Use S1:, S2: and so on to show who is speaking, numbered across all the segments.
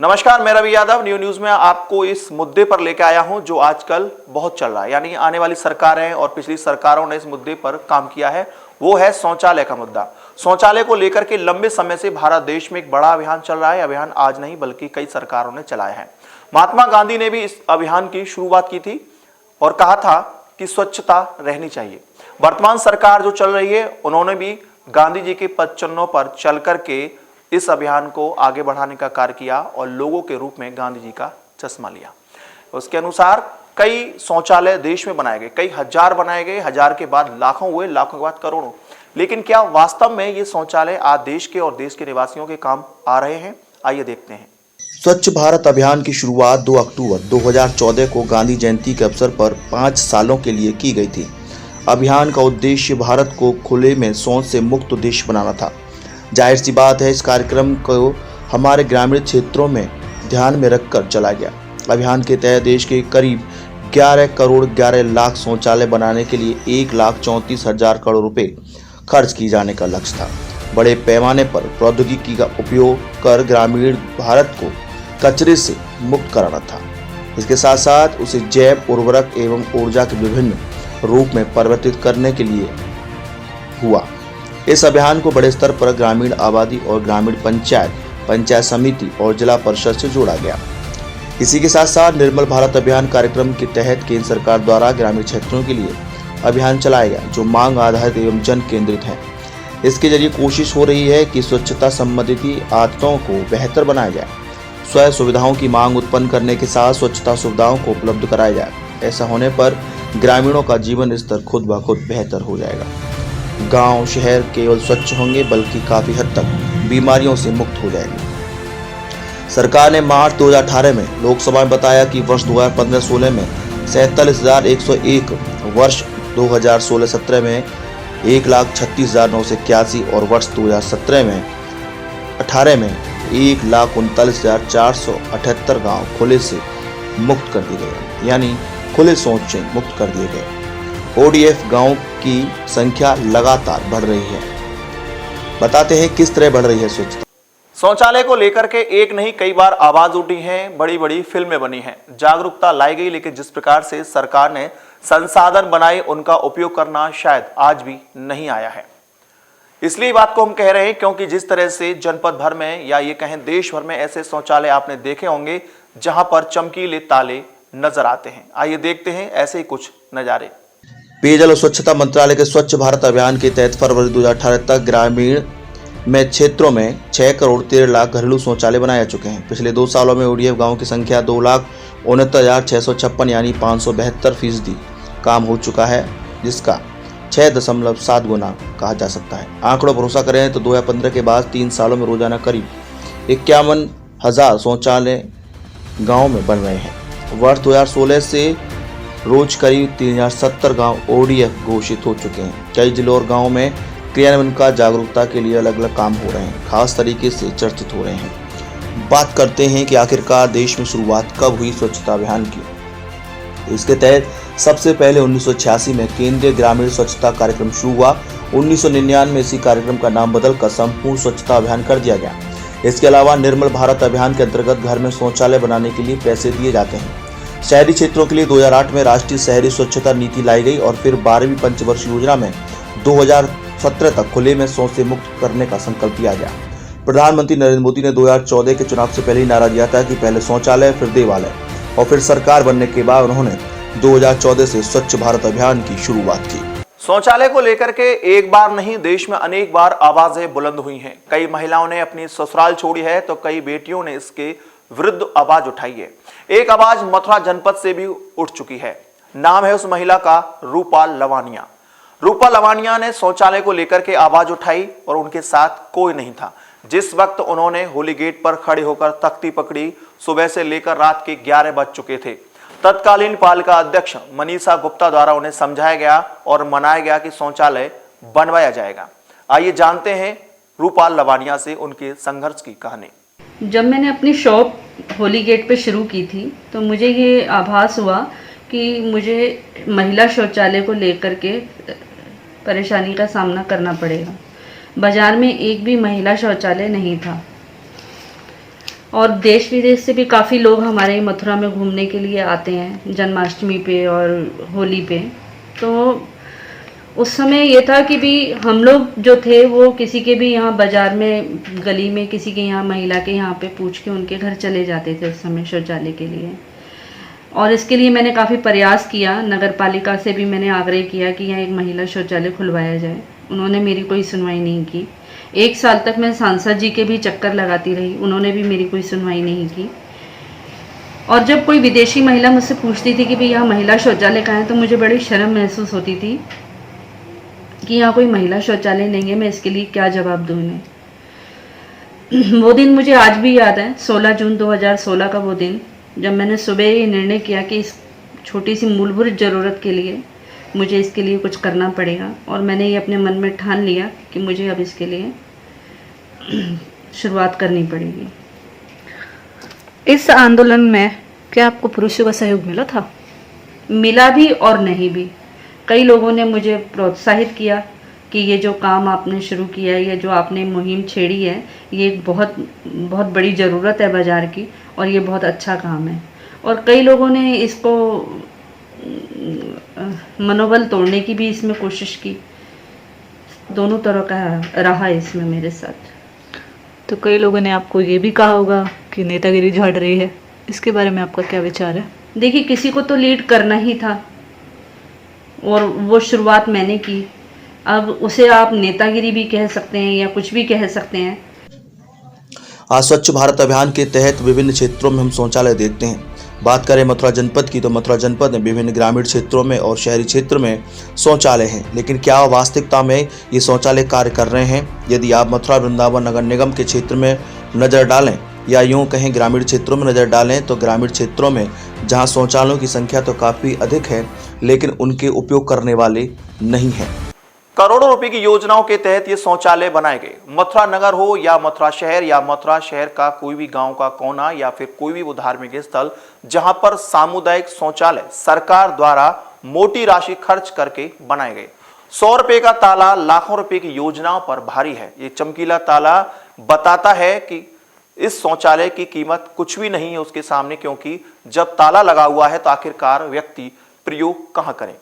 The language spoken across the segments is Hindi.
S1: नमस्कार, मैं रवि यादव न्यू न्यूज में आपको इस मुद्दे पर लेकर आया हूं जो आजकल बहुत चल रहा है। यानी आने वाली सरकारें और पिछली सरकारों ने इस मुद्दे पर काम किया है, वो है शौचालय का मुद्दा। शौचालय को लेकर के लंबे समय से भारत देश में एक बड़ा अभियान चल रहा है। अभियान आज नहीं बल्कि कई सरकारों ने चलाया है। महात्मा गांधी ने भी इस अभियान की शुरुआत की थी और कहा था कि स्वच्छता रहनी चाहिए। वर्तमान सरकार जो चल रही है, उन्होंने भी गांधी जी के पद चिन्हों पर चल करके इस अभियान को आगे बढ़ाने का कार्य किया और लोगों के रूप में गांधी जी का चश्मा लिया। उसके अनुसार कई शौचालय देश में बनाए गए, कई हजार बनाए गए, हजार के बाद लाखों हुए, लाखों के बाद करोड़ों। लेकिन क्या वास्तव में ये शौचालय आज देश के और देश के निवासियों के काम आ रहे हैं? आइए देखते हैं।
S2: स्वच्छ भारत अभियान की शुरुआत 2 अक्टूबर 2014 को गांधी जयंती के अवसर पर 5 सालों के लिए की गई थी। अभियान का उद्देश्य भारत को खुले में शौच से मुक्त देश बनाना था। जाहिर सी बात है, इस कार्यक्रम को हमारे ग्रामीण क्षेत्रों में ध्यान में रखकर चला गया। अभियान के तहत देश के करीब 11 करोड़ 11 लाख शौचालय बनाने के लिए 1,34,000 करोड़ रुपए खर्च किए जाने का लक्ष्य था। बड़े पैमाने पर प्रौद्योगिकी का उपयोग कर ग्रामीण भारत को कचरे से मुक्त कराना था। इसके साथ साथ उसे जैव उर्वरक एवं ऊर्जा के विभिन्न रूप में परिवर्तित करने के लिए हुआ। इस अभियान को बड़े स्तर पर ग्रामीण आबादी और ग्रामीण पंचायत, पंचायत समिति और जिला परिषद से जोड़ा गया। इसी के साथ साथ निर्मल भारत अभियान कार्यक्रम के तहत केंद्र सरकार द्वारा ग्रामीण क्षेत्रों के लिए अभियान चलाया गया, जो मांग आधारित एवं जन केंद्रित है। इसके जरिए कोशिश हो रही है कि स्वच्छता संबंधी आदतों को बेहतर बनाया जाए, स्वयं सुविधाओं की मांग उत्पन्न करने के साथ स्वच्छता सुविधाओं को उपलब्ध कराया जाए। ऐसा होने पर ग्रामीणों का जीवन स्तर खुद ब खुद बेहतर हो जाएगा। गांव शहर केवल स्वच्छ होंगे बल्कि काफी हद तक बीमारियों से मुक्त हो जाएंगे। सरकार ने मार्च 2018 में लोकसभा में बताया कि वर्ष 2015-16 में 47,101, वर्ष 2016-17 में 1,36,981 और वर्ष 2017 में 18 में 1,39,478 गाँव खुले से मुक्त कर दिए गए, यानी खुले शौच से मुक्त कर दिए गए। ODF गांव की संख्या लगातार बढ़ रही है। बताते हैं किस तरह बढ़ रही है स्वच्छता।
S1: शौचालय को लेकर के एक नहीं कई बार आवाज उठी है, बड़ी बड़ी फिल्में बनी हैं, जागरूकता लाई गई, लेकिन जिस प्रकार से सरकार ने संसाधन बनाए उनका उपयोग करना शायद आज भी नहीं आया है। इसलिए बात को हम कह रहे हैं क्योंकि जिस तरह से जनपद भर में या ये कहें देश भर में ऐसे शौचालय आपने देखे होंगे जहां पर चमकीले ताले नजर आते हैं। आइए देखते हैं ऐसे ही कुछ नजारे।
S2: पेयजल और स्वच्छता मंत्रालय के स्वच्छ भारत अभियान के तहत फरवरी 2018 तक ग्रामीण में क्षेत्रों में 6 करोड़ 13 लाख घरेलू शौचालय बनाए जा चुके हैं। पिछले 2 सालों में ODF गाँव की संख्या 2,69,656 यानी 572% काम हो चुका है, जिसका 6.7 गुना कहा जा सकता है। आंकड़ों पर भरोसा करें तो 2015 के बाद 3 सालों में रोजाना करीब 51,000 शौचालय गाँव में बन रहे हैं। वर्ष 2016 से रोज करीब 3,070 गांव ODF घोषित हो चुके हैं। कई जिलों और गांवों में क्रियान्वयन का जागरूकता के लिए अलग अलग काम हो रहे हैं, खास तरीके से चर्चित हो रहे हैं। बात करते हैं कि आखिरकार देश में शुरुआत कब हुई स्वच्छता अभियान की। इसके तहत सबसे पहले 1986 में केंद्रीय ग्रामीण स्वच्छता कार्यक्रम शुरू हुआ। 1999 में इसी कार्यक्रम का नाम बदलकर संपूर्ण स्वच्छता अभियान कर दिया गया। इसके अलावा निर्मल भारत अभियान के अंतर्गत घर में शौचालय बनाने के लिए पैसे दिए जाते हैं। शहरी क्षेत्रों के लिए 2008 में राष्ट्रीय शहरी स्वच्छता नीति लाई गई और फिर 12वीं पंचवर्षीय योजना में 2017 तक खुले में शौच से मुक्त करने का संकल्प लिया गया। प्रधानमंत्री नरेंद्र मोदी ने 2014 के चुनाव से पहले ही नारा दिया था कि पहले शौचालय फिर देवालय, और फिर सरकार बनने के बाद उन्होंने 2014 से स्वच्छ भारत अभियान की शुरुआत की।
S1: शौचालय को लेकर के एक बार नहीं देश में अनेक बार आवाजें बुलंद हुई हैं। कई महिलाओं ने अपनी ससुराल छोड़ी है तो कई बेटियों ने इसके विरुद्ध आवाज उठाई है। एक आवाज मथुरा जनपद से भी उठ चुकी है। नाम है उस महिला का रूपा लवानिया। रूपा लवानिया ने शौचालय को लेकर के आवाज उठाई और उनके साथ कोई नहीं था। जिस वक्त उन्होंने होली गेट पर खड़े होकर तख्ती पकड़ी, सुबह से लेकर रात के 11 बज चुके थे। तत्कालीन पालिका अध्यक्ष मनीषा गुप्ता द्वारा उन्हें समझाया गया और मनाया गया कि शौचालय बनवाया जाएगा। आइए जानते हैं रूपा लवानिया से उनके संघर्ष की कहानी।
S3: जब मैंने अपनी शॉप होली गेट पे शुरू की थी तो मुझे ये आभास हुआ कि मुझे महिला शौचालय को लेकर के परेशानी का सामना करना पड़ेगा। बाज़ार में एक भी महिला शौचालय नहीं था। और देश विदेश से भी काफ़ी लोग हमारे मथुरा में घूमने के लिए आते हैं जन्माष्टमी पे और होली पे। तो उस समय ये था कि भी हम लोग जो थे वो किसी के भी यहाँ बाज़ार में गली में किसी के यहाँ महिला के यहाँ पे पूछ के उनके घर चले जाते थे उस समय शौचालय के लिए। और इसके लिए मैंने काफ़ी प्रयास किया, नगर पालिका से भी मैंने आग्रह किया कि यहाँ एक महिला शौचालय खुलवाया जाए। उन्होंने मेरी कोई सुनवाई नहीं की। 1 साल तक मैं सांसद जी के भी चक्कर लगाती रही, उन्होंने भी मेरी कोई सुनवाई नहीं की। और जब कोई विदेशी महिला मुझसे पूछती थी कि भाई यहाँ महिला शौचालय कहाँ है, तो मुझे बड़ी शर्म महसूस होती थी कि यहाँ कोई महिला शौचालय नहीं है, मैं इसके लिए क्या जवाब दूँ इन्हें। वो दिन मुझे आज भी याद है, 16 जून 2016 का वो दिन, जब मैंने सुबह ये निर्णय किया कि इस छोटी सी मूलभूत ज़रूरत के लिए मुझे इसके लिए कुछ करना पड़ेगा। और मैंने ये अपने मन में ठान लिया कि मुझे अब इसके लिए शुरुआत करनी पड़ेगी।
S4: इस आंदोलन में क्या आपको पुरुषों का सहयोग मिला था?
S3: मिला भी और नहीं भी। कई लोगों ने मुझे प्रोत्साहित किया कि ये जो काम आपने शुरू किया है, ये जो आपने मुहिम छेड़ी है, ये एक बहुत बहुत बड़ी ज़रूरत है बाज़ार की और ये बहुत अच्छा काम है। और कई लोगों ने इसको मनोबल तोड़ने की भी इसमें कोशिश की। दोनों तरह का रहा इसमें मेरे साथ।
S4: तो कई लोगों ने आपको ये भी कहा होगा कि नेतागिरी झाड़ रही है, इसके बारे में आपका क्या विचार है?
S3: देखिए, किसी को तो लीड करना ही था और वो शुरुआत मैंने की। अब उसे आप नेतागिरी भी कह सकते हैं या कुछ भी कह सकते हैं।
S2: आज स्वच्छ भारत अभियान के तहत विभिन्न क्षेत्रों में हम शौचालय देखते हैं। बात करें मथुरा जनपद की, तो मथुरा जनपद में विभिन्न ग्रामीण क्षेत्रों में और शहरी क्षेत्र में शौचालय हैं, लेकिन क्या वास्तविकता में ये शौचालय कार्य कर रहे हैं? यदि आप मथुरा वृंदावन नगर निगम के क्षेत्र में नज़र डालें या यूँ कहें ग्रामीण क्षेत्रों में नज़र डालें, तो ग्रामीण क्षेत्रों में जहाँ शौचालयों की संख्या तो काफ़ी अधिक है, लेकिन उनके उपयोग करने वाले नहीं हैं।
S1: करोड़ों रुपए की योजनाओं के तहत ये शौचालय बनाए गए। मथुरा नगर हो या मथुरा शहर का कोई भी गांव का कोना या फिर कोई भी वो धार्मिक स्थल जहां पर सामुदायिक शौचालय सरकार द्वारा मोटी राशि खर्च करके बनाए गए। 100 रुपए का ताला लाखों रुपए की योजनाओं पर भारी है। ये चमकीला ताला बताता है कि इस शौचालय की कीमत कुछ भी नहीं है उसके सामने, क्योंकि जब ताला लगा हुआ है तो आखिरकार व्यक्ति प्रयोग कहां करें।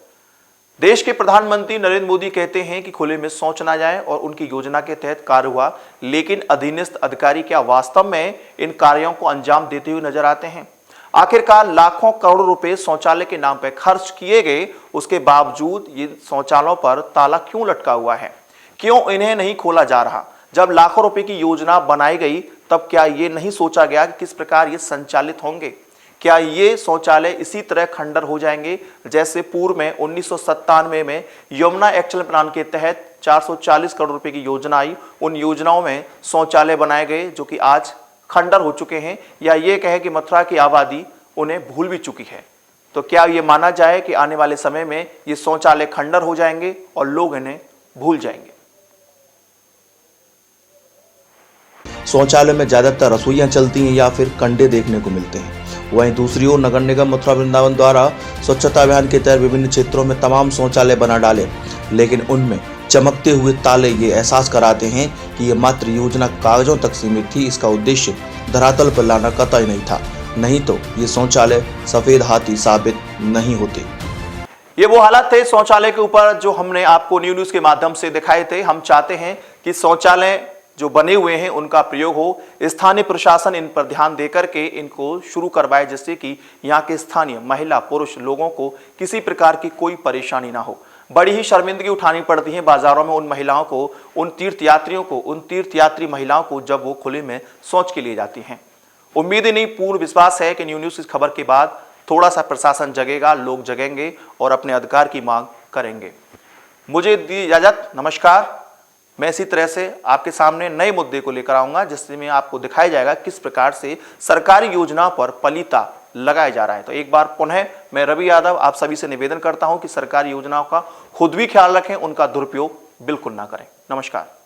S1: देश के प्रधानमंत्री नरेंद्र मोदी कहते हैं कि खुले में शौच ना जाए और उनकी योजना के तहत कार्य हुआ, लेकिन अधीनस्थ अधिकारी क्या वास्तव में इन कार्यों को अंजाम देते हुए नजर आते हैं? आखिरकार लाखों करोड़ों रुपए शौचालय के नाम पर खर्च किए गए, उसके बावजूद ये शौचालयों पर ताला क्यों लटका हुआ है? क्यों इन्हें नहीं खोला जा रहा? जब लाखों रुपए की योजना बनाई गई तब क्या ये नहीं सोचा गया कि किस प्रकार ये संचालित होंगे? क्या ये शौचालय इसी तरह खंडर हो जाएंगे जैसे पूर्व में 1997 में यमुना एक्शन प्लान के तहत 440 करोड़ रुपए की योजना आई, उन योजनाओं में शौचालय बनाए गए जो कि आज खंडर हो चुके हैं, या ये कहे कि मथुरा की आबादी उन्हें भूल भी चुकी है? तो क्या ये माना जाए कि आने वाले समय में ये शौचालय खंडर हो जाएंगे और लोग इन्हें भूल जाएंगे?
S2: शौचालय में ज्यादातर रसोइयां चलती हैं या फिर कंडे देखने को मिलते हैं। वहीं दूसरी ओर नगर निगम मथुरा वृंदावन द्वारा स्वच्छता अभियान के तहत विभिन्न क्षेत्रों में तमाम शौचालय बना डाले, लेकिन उनमें चमकते हुए ताले ये एहसास कराते हैं कि ये मात्र योजना कागजों तक सीमित थी। इसका उद्देश्य धरातल पर लाना कतई नहीं था, नहीं तो ये शौचालय सफेद हाथी साबित नहीं होते।
S1: ये वो हालात थे शौचालय के ऊपर जो हमने आपको न्यूज़ के माध्यम से दिखाए थे। हम चाहते हैं कि शौचालय जो बने हुए हैं उनका प्रयोग हो, स्थानीय प्रशासन इन पर ध्यान देकर के इनको शुरू करवाए, जिससे कि यहाँ के स्थानीय महिला पुरुष लोगों को किसी प्रकार की कोई परेशानी ना हो। बड़ी ही शर्मिंदगी उठानी पड़ती है बाजारों में उन महिलाओं को, उन तीर्थयात्री महिलाओं को जब वो खुले में शौच के लिए जाती हैं। उम्मीद ही नहीं, पूर्ण विश्वास है कि न्यूज़ इस खबर के बाद थोड़ा सा प्रशासन जगेगा, लोग जगेंगे और अपने अधिकार की मांग करेंगे। मुझे दी इजाजत, नमस्कार। मैं इसी तरह से आपके सामने नए मुद्दे को लेकर आऊंगा जिसमें आपको दिखाया जाएगा किस प्रकार से सरकारी योजनाओं पर पलीता लगाया जा रहा है। तो एक बार पुनः मैं रवि यादव आप सभी से निवेदन करता हूं कि सरकारी योजनाओं का खुद भी ख्याल रखें, उनका दुरुपयोग बिल्कुल ना करें। नमस्कार।